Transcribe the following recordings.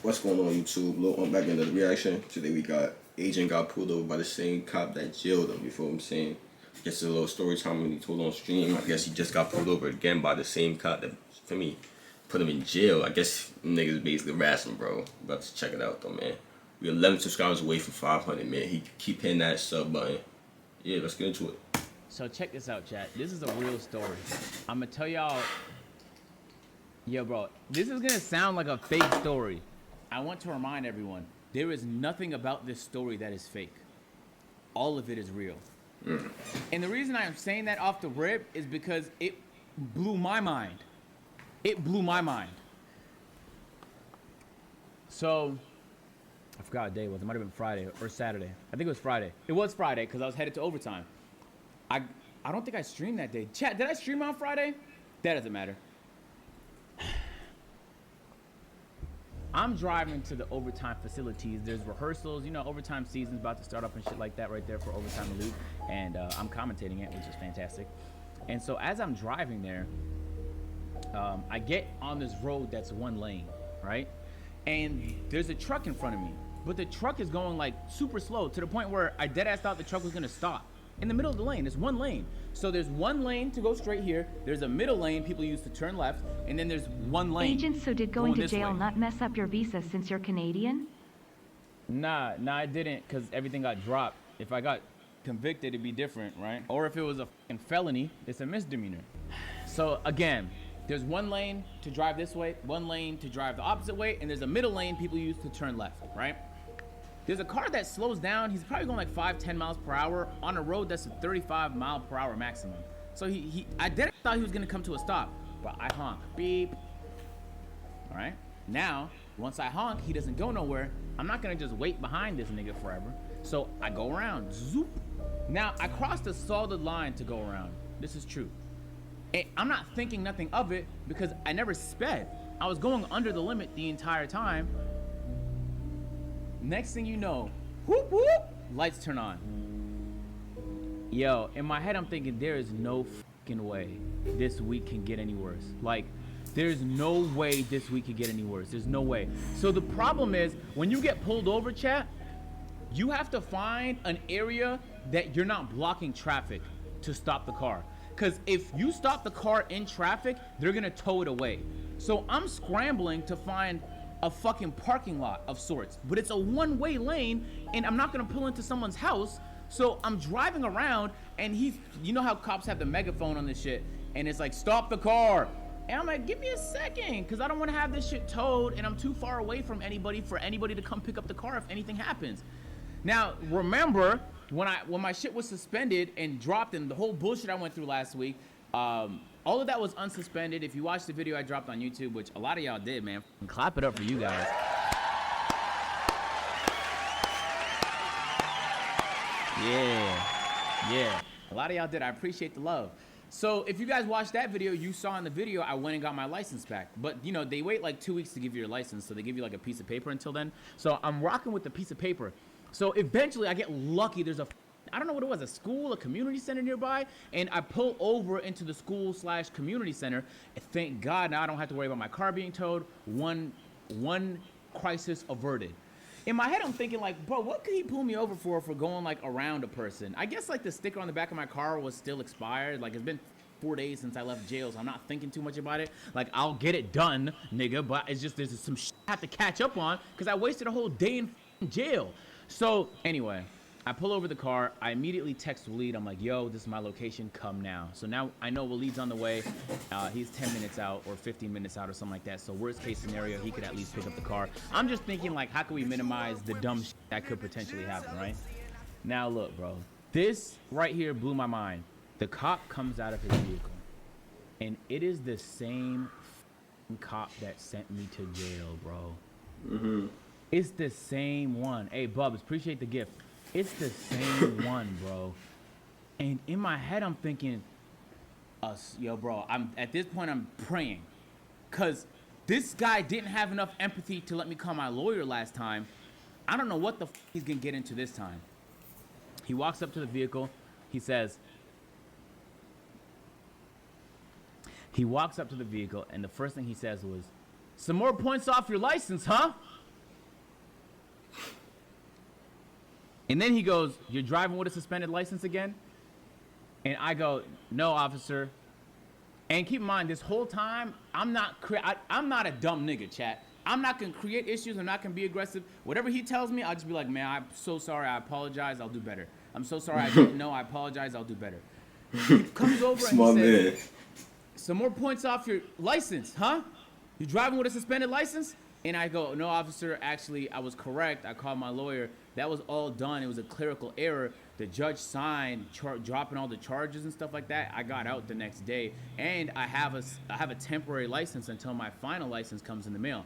What's going on YouTube? Little back into the reaction. Today we got agent got pulled over by the same cop that jailed him. You feel what I'm saying? Just a little story time when he told on stream. I guess he just got pulled over again by the same cop that, for me, put him in jail. I guess niggas basically harassing, bro. About to check it out though, man. We 11 subscribers away from 500, man. He keep hitting that sub button. Yeah, let's get into it. So check this out, chat. This is a real story. I'm gonna tell y'all. Yo, bro, this is gonna sound like a fake story. I want to remind everyone, there is nothing about this story that is fake. All of it is real. And the reason I am saying that off the rip is because it blew my mind. It blew my mind. So, I forgot what day it was. It might have been Friday or Saturday. I think it was Friday. It was Friday because I was headed to overtime. I don't think I streamed that day. Chat, did I stream on Friday? That doesn't matter. I'm driving to the overtime facilities. There's rehearsals. You know, overtime season's about to start up and shit like that right there for Overtime Elite. And I'm commentating it, which is fantastic. And so as I'm driving there, I get on this road that's one lane, right? And there's a truck in front of me. But the truck is going like super slow to the point where I dead ass thought the truck was gonna stop. In the middle of the lane, there's one lane. So there's one lane to go straight here. There's a middle lane people use to turn left. And then there's one lane. Agent, so did going to jail not mess up your visa since you're Canadian? Nah, I didn't, because everything got dropped. If I got convicted, it'd be different, right? Or if it was a fucking felony, it's a misdemeanor. So again, there's one lane to drive this way, one lane to drive the opposite way, and there's a middle lane people use to turn left, right? There's a car that slows down. He's probably going like 5-10 miles per hour on a road that's a 35 mile per hour maximum. So I thought he was gonna come to a stop, but I honk, beep. All right. Now, once I honk, he doesn't go nowhere. I'm not gonna just wait behind this nigga forever. So I go around, zoop. Now I crossed a solid line to go around. This is true. And I'm not thinking nothing of it because I never sped. I was going under the limit the entire time. Next thing you know, whoop, whoop, lights turn on. Yo, in my head, I'm thinking there is no fucking way this week can get any worse. Like, there's no way this week can get any worse. There's no way. So the problem is, when you get pulled over, chat, you have to find an area that you're not blocking traffic to stop the car. Because if you stop the car in traffic, they're gonna tow it away. So I'm scrambling to find a fucking parking lot of sorts, but it's a one-way lane and I'm not gonna pull into someone's house. So I'm driving around and you know how cops have the megaphone on this shit and it's like, stop the car. And I'm like, give me a second, cause I don't wanna have this shit towed and I'm too far away from anybody for anybody to come pick up the car if anything happens. Now, remember when my shit was suspended and dropped and the whole bullshit I went through last week, all of that was unsuspended. If you watched the video I dropped on YouTube, which a lot of y'all did, man, clap it up for you guys. Yeah. A lot of y'all did. I appreciate the love. So if you guys watched that video, you saw in the video I went and got my license back. But, you know, they wait like 2 weeks to give you your license, so they give you like a piece of paper until then. So I'm rocking with the piece of paper. So eventually I get lucky. There's I don't know what it was, a school, a community center nearby, and I pull over into the school/community center, and thank God now I don't have to worry about my car being towed. One crisis averted. In my head, I'm thinking like, bro, what could he pull me over for going like around a person? I guess like the sticker on the back of my car was still expired. Like it's been 4 days since I left jail, so I'm not thinking too much about it. Like I'll get it done, nigga, but it's just there's some shit I have to catch up on because I wasted a whole day in jail. So anyway, I pull over the car. I immediately text Waleed. I'm like, yo, this is my location. Come now. So now I know Waleed's on the way. He's 10 minutes out or 15 minutes out or something like that. So worst case scenario, he could at least pick up the car. I'm just thinking like, how can we minimize the dumb shit that could potentially happen, right? Now look, bro. This right here blew my mind. The cop comes out of his vehicle. And it is the same cop that sent me to jail, bro. It's the same one. Hey, Bubs, appreciate the gift. It's the same one, bro. And in my head, I'm thinking, yo, bro, at this point, I'm praying. Because this guy didn't have enough empathy to let me call my lawyer last time. I don't know what the he's going to get into this time. He walks up to the vehicle. He says, He walks up to the vehicle, and the first thing he says was, "Some more points off your license, huh?" And then he goes, "You're driving with a suspended license again?" And I go, "No, officer." And keep in mind, this whole time, I'm not a dumb nigga, chat. I'm not gonna create issues. I'm not gonna be aggressive. Whatever he tells me, I'll just be like, "Man, I'm so sorry. I apologize. I'll do better. I'm so sorry. I didn't know. I apologize. I'll do better." He comes over and he says, "Some more points off your license, huh? You driving with a suspended license?" And I go, "No, officer, actually, I was correct. I called my lawyer. That was all done. It was a clerical error. The judge signed dropping all the charges and stuff like that. I got out the next day, and I have a temporary license until my final license comes in the mail."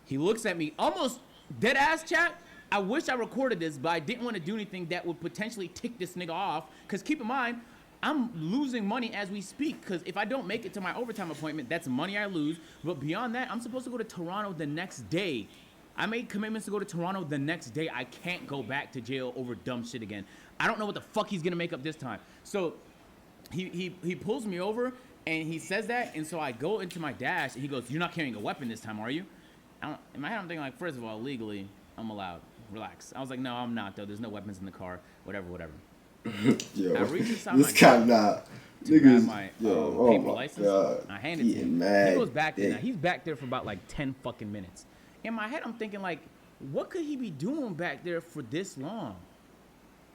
He looks at me almost dead ass, chat. I wish I recorded this, but I didn't want to do anything that would potentially tick this nigga off. Because keep in mind, I'm losing money as we speak, because if I don't make it to my overtime appointment, that's money I lose. But beyond that, I'm supposed to go to Toronto the next day. I made commitments to go to Toronto the next day. I can't go back to jail over dumb shit again. I don't know what the fuck he's gonna make up this time. So he pulls me over and he says that, and so I go into my dash and he goes, "You're not carrying a weapon this time, are you?" In my head, I'm thinking like, first of all, legally, I'm allowed. Relax. I was like, "No, I'm not though. There's no weapons in the car. Whatever." Yo, I reach inside this my guy car not. to grab Niggas, my yo, paper my license. God. I hand it to him. Mad. He goes back there. Now, he's back there for about like 10 fucking minutes. In my head, I'm thinking like, what could he be doing back there for this long?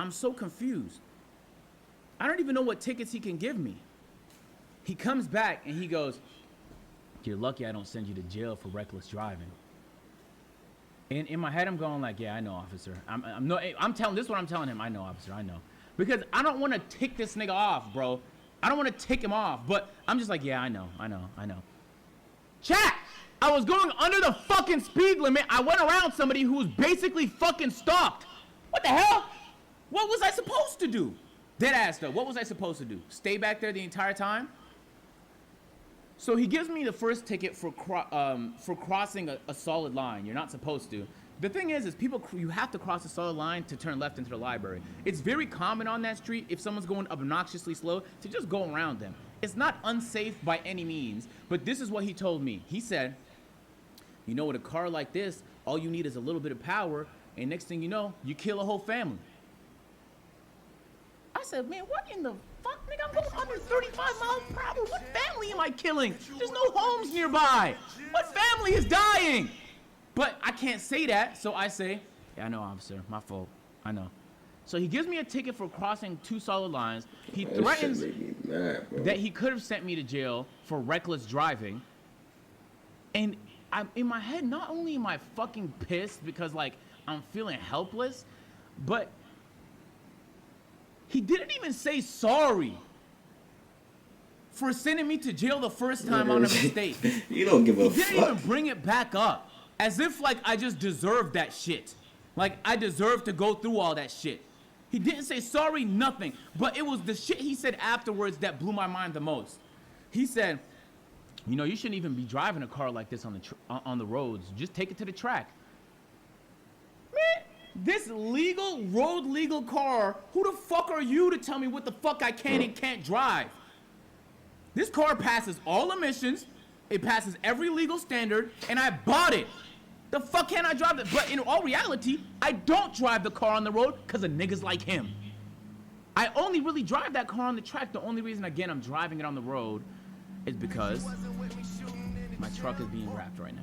I'm so confused. I don't even know what tickets he can give me. He comes back and he goes, "You're lucky I don't send you to jail for reckless driving." And in my head, I'm going like, "Yeah, I know, officer." This is what I'm telling him. "I know, officer, I know." Because I don't want to tick this nigga off, bro. I don't want to tick him off, but I'm just like, "Yeah, I know. Chat! I was going under the fucking speed limit. I went around somebody who was basically fucking stopped. What the hell? What was I supposed to do? Dead ass though, what was I supposed to do? Stay back there the entire time? So he gives me the first ticket for crossing a solid line. You're not supposed to. The thing is you have to cross a solid line to turn left into the library. It's very common on that street, if someone's going obnoxiously slow, to just go around them. It's not unsafe by any means, but this is what he told me. He said, "You know, with a car like this, all you need is a little bit of power, and next thing you know, you kill a whole family." I said, "Man, what in the fuck, nigga? I'm going 135 miles per hour. What family am I killing? There's no homes nearby. What family is dying?" But I can't say that, so I say, "Yeah, I know, officer. My fault. I know." So he gives me a ticket for crossing 2 solid lines. He threatens that he could have sent me to jail for reckless driving. And I'm in my head, not only am I fucking pissed because like I'm feeling helpless, but he didn't even say sorry for sending me to jail the first time on a mistake. You don't give a fuck. He didn't even bring it back up. As if like I just deserved that shit. Like I deserved to go through all that shit. He didn't say sorry, nothing. But it was the shit he said afterwards that blew my mind the most. He said, "You know, you shouldn't even be driving a car like this on the roads. Just take it to the track." Man, this road legal car, who the fuck are you to tell me what the fuck I can and can't drive? This car passes all emissions, it passes every legal standard, and I bought it. The fuck can't I drive it? But in all reality, I don't drive the car on the road because of niggas like him. I only really drive that car on the track. The only reason, again, I'm driving it on the road is because my truck is being wrapped right now.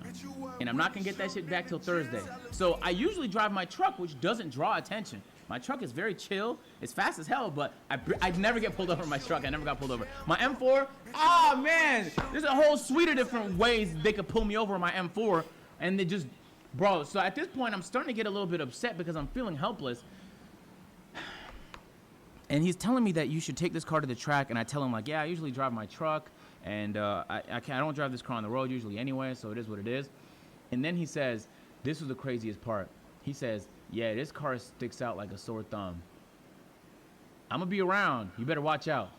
And I'm not gonna get that shit back till Thursday. So I usually drive my truck, which doesn't draw attention. My truck is very chill. It's fast as hell, but I never get pulled over in my truck. I never got pulled over. My M4, oh man, there's a whole suite of different ways they could pull me over in my M4. And they just, bro, so at this point, I'm starting to get a little bit upset because I'm feeling helpless. And he's telling me that you should take this car to the track, and I tell him, like, "Yeah, I usually drive my truck, and I don't drive this car on the road usually anyway, so it is what it is." And then he says, this was the craziest part. He says, "Yeah, this car sticks out like a sore thumb. I'm gonna be around. You better watch out."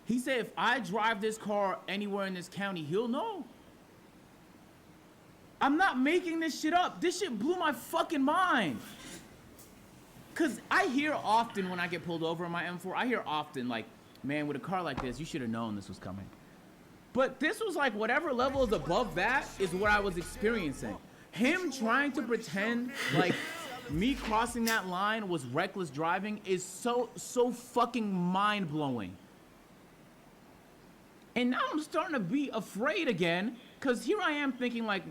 He said if I drive this car anywhere in this county, he'll know. I'm not making this shit up. This shit blew my fucking mind. Cause I hear often when I get pulled over in my M4, I hear often like, "Man, with a car like this, you should have known this was coming." But this was like whatever level is above that is what I was experiencing. Him trying to pretend like me crossing that line was reckless driving is so fucking mind-blowing. And now I'm starting to be afraid again, because here I am thinking like,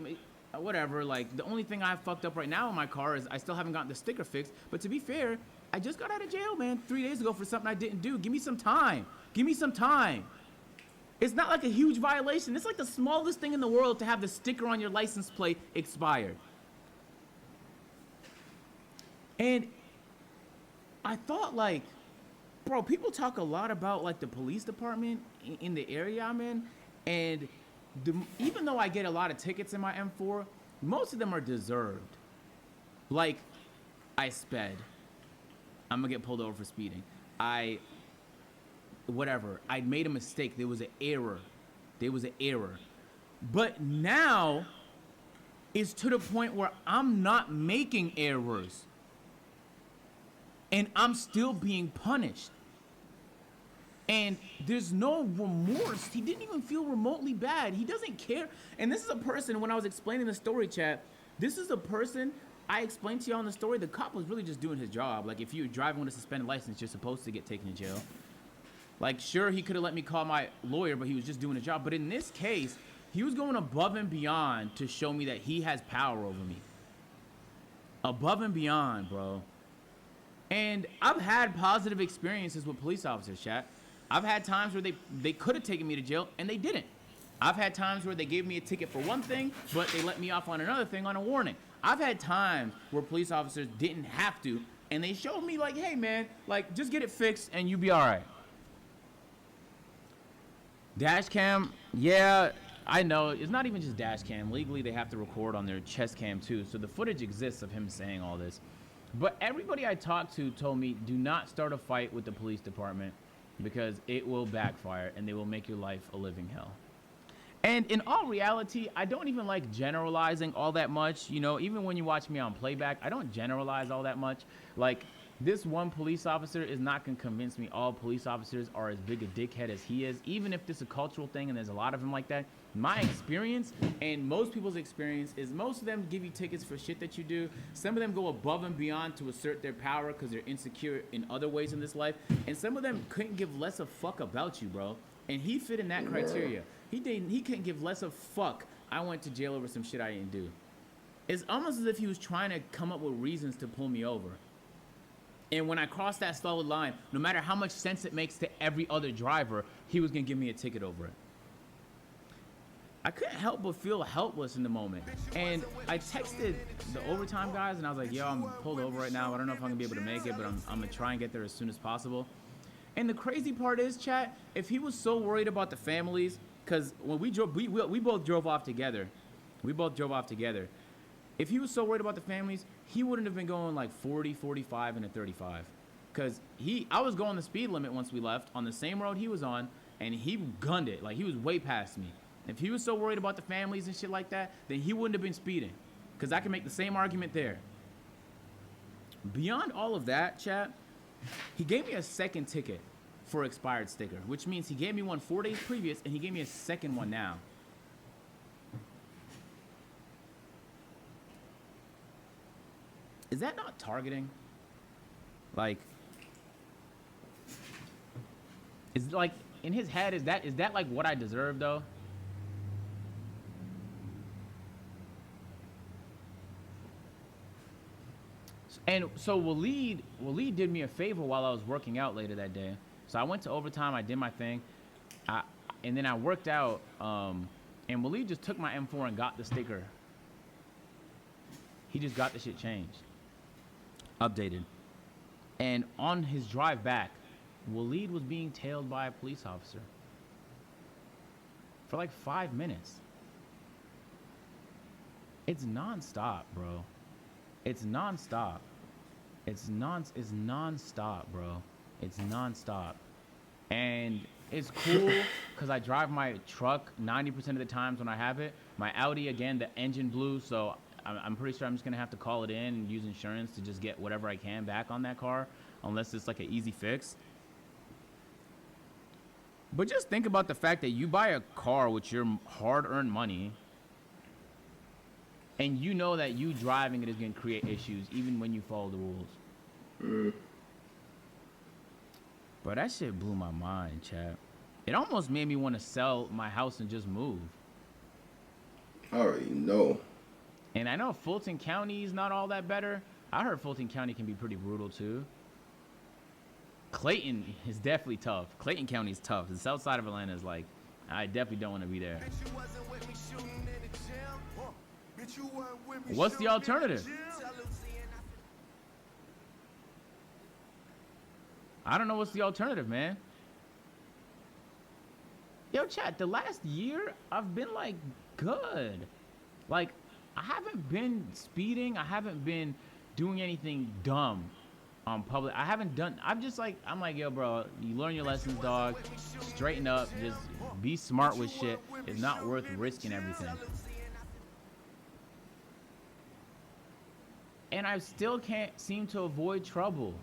whatever, like the only thing I fucked up right now in my car is I still haven't gotten the sticker fixed. But to be fair, I just got out of jail, man, 3 days ago for something I didn't do. Give me some time. Give me some time. It's not like a huge violation. It's like the smallest thing in the world to have the sticker on your license plate expired. And I thought like, bro, people talk a lot about like the police department in the area I'm in. And even though I get a lot of tickets in my M4, most of them are deserved. Like, I sped. I'm gonna get pulled over for speeding. Whatever, I made a mistake. There was an error. But now, it's to the point where I'm not making errors. And I'm still being punished. And there's no remorse. He didn't even feel remotely bad. He doesn't care. And this is a person, when I was explaining the story, chat, this is a person, I explained to you on the story, the cop was really just doing his job. Like, if you're driving with a suspended license, you're supposed to get taken to jail. Like, sure, he could have let me call my lawyer, but he was just doing a job. But in this case, he was going above and beyond to show me that he has power over me. Above and beyond, bro. And I've had positive experiences with police officers, chat. I've had times where they could have taken me to jail, and they didn't. I've had times where they gave me a ticket for one thing, but they let me off on another thing on a warning. I've had times where police officers didn't have to, and they showed me like, hey, man, like, just get it fixed, and you'll be all right. Dash cam, yeah, I know. It's not even just dash cam. Legally, they have to record on their chest cam, too. So the footage exists of him saying all this. But everybody I talked to told me, do not start a fight with the police department because it will backfire and they will make your life a living hell. And in all reality, I don't even like generalizing all that much. You know, even when you watch me on playback, I don't generalize all that much. Like, this one police officer is not going to convince me all police officers are as big a dickhead as he is, even if this is a cultural thing and there's a lot of them like that. My experience and most people's experience is most of them give you tickets for shit that you do. Some of them go above and beyond to assert their power because they're insecure in other ways in this life. And some of them couldn't give less a fuck about you, bro. And he fit in that criteria. He couldn't give less a fuck. I went to jail over some shit I didn't do. It's almost as if he was trying to come up with reasons to pull me over. And when I crossed that solid line, no matter how much sense it makes to every other driver, he was gonna give me a ticket over it. I couldn't help but feel helpless in the moment. And I texted the overtime guys and I was like, yo, I'm pulled over right now. I don't know if I'm gonna be able to make it, but I'm gonna try and get there as soon as possible. And the crazy part is, chat, if he was so worried about the families, because when we drove, we both drove off together. If he was so worried about the families, he wouldn't have been going like 40, 45, and a 35. Because I was going the speed limit once we left on the same road he was on, and he gunned it. Like, he was way past me. If he was so worried about the families and shit like that, then he wouldn't have been speeding. Because I can make the same argument there. Beyond all of that, chat, he gave me a second ticket for expired sticker, which means he gave me one 4 days previous, and he gave me a second one now. Is that not targeting? Like, is like in his head, is that like what I deserve though? And so Waleed did me a favor while I was working out later that day. So I went to overtime, I did my thing, and then I worked out, and Waleed just took my M4 and got the sticker. He just got the shit changed. Updated. And on his drive back, Waleed was being tailed by a police officer for like 5 minutes. It's nonstop, bro. It's nonstop. It's nonstop, bro. It's nonstop. And it's cool because I drive my truck 90% of the times when I have it. My Audi, again, the engine blew, so I'm pretty sure I'm just going to have to call it in and use insurance to just get whatever I can back on that car, unless it's like an easy fix. But just think about the fact that you buy a car with your hard-earned money, and you know that you driving it is going to create issues even when you follow the rules. But that shit blew my mind, chat. It almost made me want to sell my house and just move. I already know. And I know Fulton County is not all that better. I heard Fulton County can be pretty brutal too. Clayton is definitely tough. Clayton County is tough. The south side of Atlanta is like, I definitely don't want to be there. What's the alternative? I don't know what's the alternative, man. Yo, chat, the last year, I've been, like, good. Like, I haven't been speeding. I haven't been doing anything dumb on public. I'm just like, yo, bro, you learn your lessons, dog. Straighten up. Just be smart with shit. It's not worth risking everything. And I still can't seem to avoid trouble.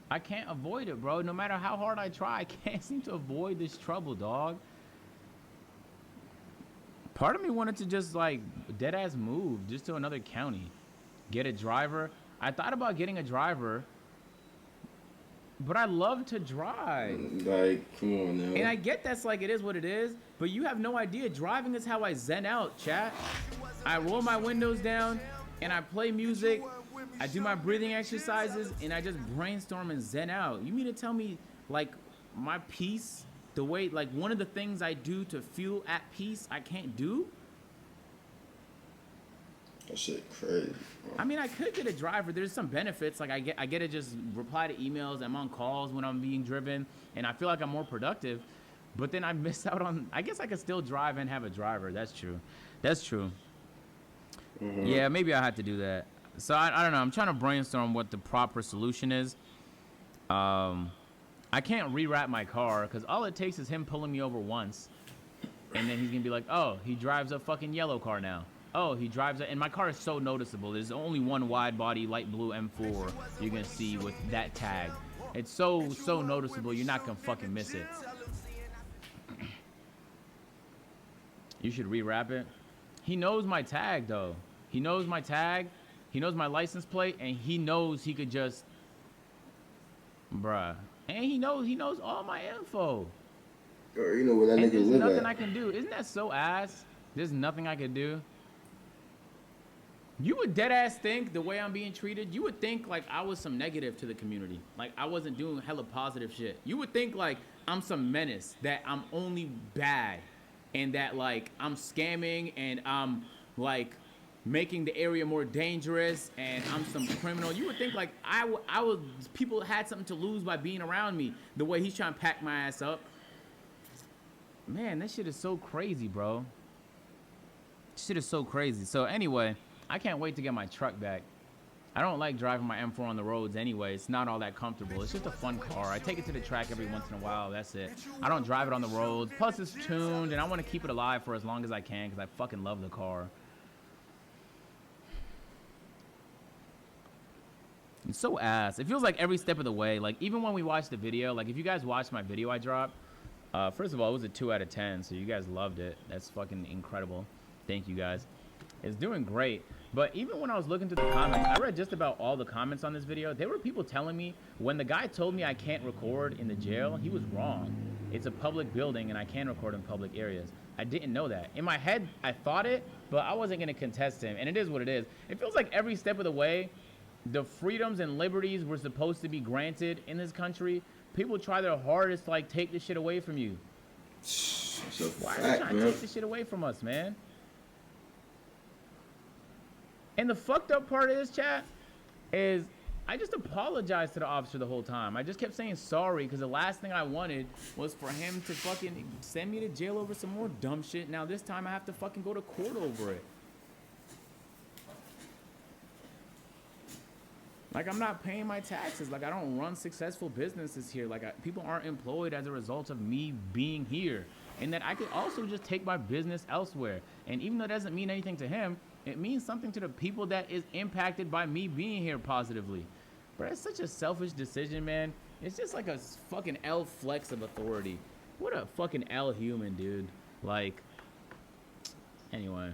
I can't avoid it, bro. No matter how hard I try, I can't seem to avoid this trouble, dog. Part of me wanted to just, like, dead-ass move just to another county. Get a driver. I thought about getting a driver, but I love to drive. Like, come on now. And I get that's like, it is what it is, but you have no idea. Driving is how I zen out, chat. I roll my windows down, and I play music. I do my breathing exercises, and I just brainstorm and zen out. You mean to tell me, like, my peace, the way, like, one of the things I do to feel at peace, I can't do? That shit crazy, bro. I mean, I could get a driver. There's some benefits. Like, I get to just reply to emails. I'm on calls when I'm being driven, and I feel like I'm more productive. But then I miss out on, I guess I could still drive and have a driver. That's true. That's true. Mm-hmm. Yeah, maybe I had to do that. So I don't know. I'm trying to brainstorm what the proper solution is. I can't rewrap my car because all it takes is him pulling me over once, and then he's gonna be like, "Oh, he drives a fucking yellow car now. Oh, he drives a," and my car is so noticeable. There's only one wide body light blue M4 you're gonna see with that tag. It's so noticeable. You're not gonna fucking miss it. You should rewrap it. He knows my tag though. He knows my tag. He knows my license plate, and he knows he could just, bruh. And he knows all my info. Or you know where that and nigga there's live nothing at. I can do. Isn't that so ass? There's nothing I can do. You would dead ass think the way I'm being treated, you would think like I was some negative to the community. Like I wasn't doing hella positive shit. You would think like I'm some menace, that I'm only bad, and that like I'm scamming and I'm like making the area more dangerous and I'm some criminal. You would think like I was, people had something to lose by being around me, the way he's trying to pack my ass up. Man, that shit is so crazy, bro. Shit is so crazy. So anyway, I can't wait to get my truck back. I don't like driving my M4 on the roads anyway. It's not all that comfortable. It's just a fun car. I take it to the track every once in a while. That's it. I don't drive it on the roads. Plus, it's tuned, and I want to keep it alive for as long as I can because I fucking love the car. It's so ass. It feels like every step of the way. Like, even when we watch the video, like, if you guys watched my video I dropped, first of all, it was a 2 out of 10, so you guys loved it. That's fucking incredible. Thank you, guys. It's doing great. But even when I was looking through the comments, I read just about all the comments on this video. There were people telling me, when the guy told me I can't record in the jail, he was wrong. It's a public building, and I can record in public areas. I didn't know that. In my head, I thought it, but I wasn't going to contest him. And it is what it is. It feels like every step of the way, the freedoms and liberties were supposed to be granted in this country, people try their hardest to, like, take this shit away from you. Why are they trying to take this shit away from us, man? And the fucked up part is, chat, is I just apologized to the officer the whole time. I just kept saying sorry because the last thing I wanted was for him to fucking send me to jail over some more dumb shit. Now this time I have to fucking go to court over it. Like, I'm not paying my taxes. Like, I don't run successful businesses here. Like, people aren't employed as a result of me being here. And that I could also just take my business elsewhere. And even though it doesn't mean anything to him, it means something to the people that is impacted by me being here positively. But it's such a selfish decision, man. It's just like a fucking L flex of authority. What a fucking L human, dude. Like, anyway.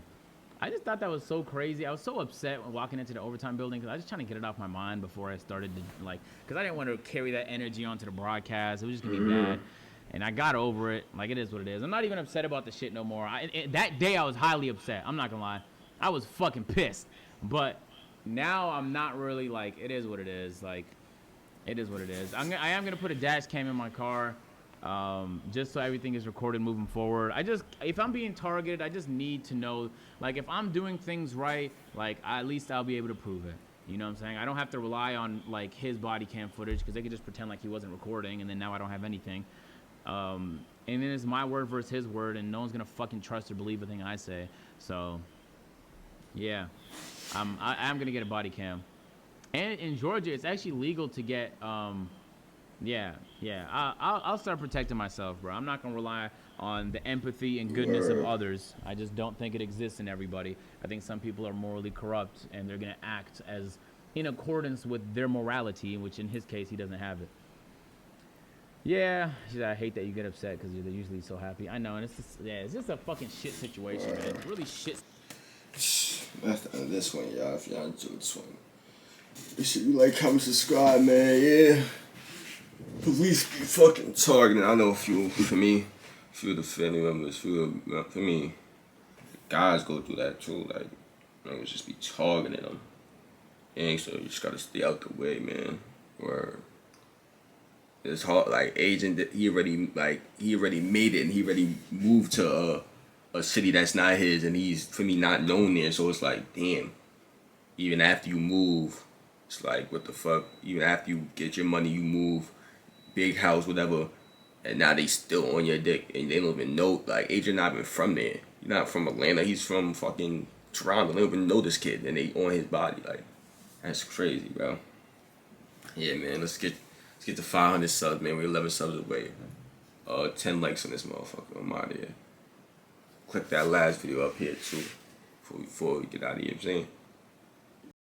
I just thought that was so crazy. I was so upset when walking into the overtime building because I was just trying to get it off my mind before I started to, like, because I didn't want to carry that energy onto the broadcast. It was just going to be bad. And I got over it. Like, it is what it is. I'm not even upset about the shit no more. That day, I was highly upset. I'm not going to lie. I was fucking pissed. But now I'm not really, like, it is what it is. Like, it is what it is. I am going to put a dash cam in my car. Just so everything is recorded moving forward. If I'm being targeted, I just need to know, like, if I'm doing things right, like, at least I'll be able to prove it. You know what I'm saying? I don't have to rely on, like, his body cam footage because they could just pretend like he wasn't recording and then now I don't have anything. And then it's my word versus his word and no one's going to fucking trust or believe a thing I say. So, yeah. I am going to get a body cam. And in Georgia, it's actually legal to get, yeah. I'll start protecting myself, bro. I'm not gonna rely on the empathy and goodness of others. I just don't think it exists in everybody. I think some people are morally corrupt and they're gonna act as in accordance with their morality, which in his case he doesn't have it. Yeah, I hate that you get upset because they're usually so happy. I know, and it's just a fucking shit situation, man. It's really shit. That's the end of this one, y'all. If y'all enjoyed this one, make sure you like, comment, subscribe, man. Yeah. Police be fucking targeting. I know a few, for me, a few of the family members, for me, guys go through that too. Like, niggas just be targeting them. And so you just gotta stay out the way, man. Where it's hard, like, agent, he already made it and he already moved to a city that's not his and he's, for me, not known there. So it's like, damn, even after you move, it's like, what the fuck? Even after you get your money, you move, big house, whatever, and now they still on your dick, and they don't even know, like, Adrian not even from there. He's not from Atlanta, he's from fucking Toronto. They don't even know this kid, and they on his body. Like, that's crazy, bro. Yeah, man, let's get to 500 subs, man. We're 11 subs away. 10 likes on this motherfucker. I'm out of here. Click that last video up here, too, before we get out of here, you know what I'm saying?